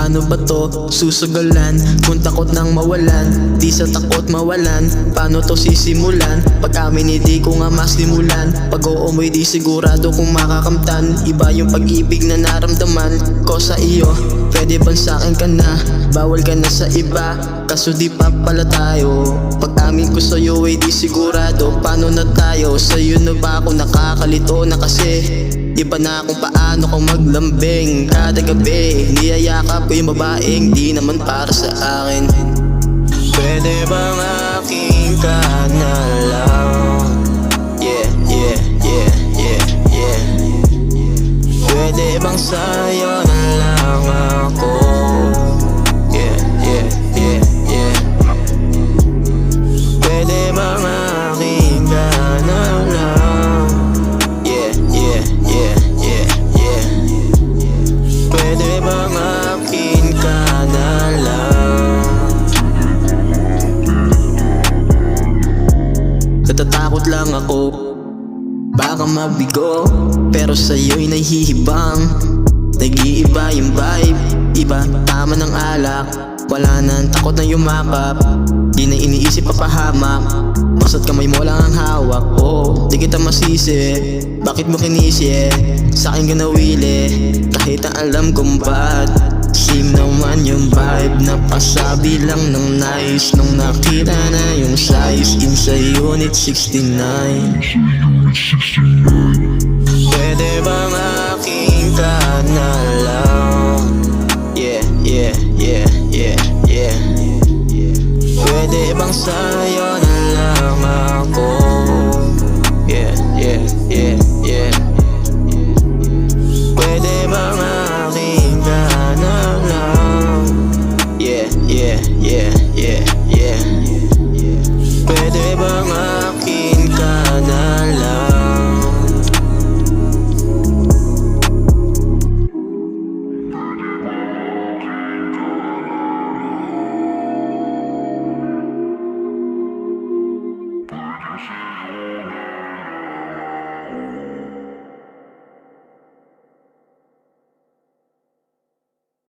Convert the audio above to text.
paano ba to susugalan? Kung takot nang mawalan, di sa takot mawalan. Paano to sisimulan? Pag amin hindi ko nga masimulan. Pag oo mo'y di sigurado kung makakamtan. Iba yung pag-ibig na naramdaman ko sa iyo. Pwede ba sa'kin ka na? Bawal ka na sa iba, kaso di pa pala tayo. Pag amin ko sa'yo ay di sigurado. Paano na tayo? Sa'yo na ba ako nakakalito na kasi? Iba na kung paano ko maglambing kada gabi. Niyayakap ko yung babaeng di naman para sa akin. Pwede bang aking ka na lang? Yeah, yeah, yeah, yeah, yeah. Pwede bang sa'yo na lang ako? Yeah, yeah, yeah, yeah. Pwede bang aking ka na lang? Yeah, yeah, yeah, yeah, yeah. Pwede bang akin ka na lang? Natatakot lang ako, baka mabigo, pero sa'yo'y nahihibang. Nag-iiba yung vibe, iba tama ng alak. Wala nang takot na yumakap, di na iniisip papahamak. Basta't kamay mo lang ang hawak, oh, di kita masisi. Bakit mo kinisi? Sa'kin ka nawili, kahit ang alam kong bad. Same naman yung vibe, napasabi lang ng nice nung nakita na yung size in sa Unit 69. Pwede bang aking ka na lang? Yeah, yeah, yeah, yeah, yeah. Pwede bang sa'yo na lang ako? Yeah, yeah, yeah.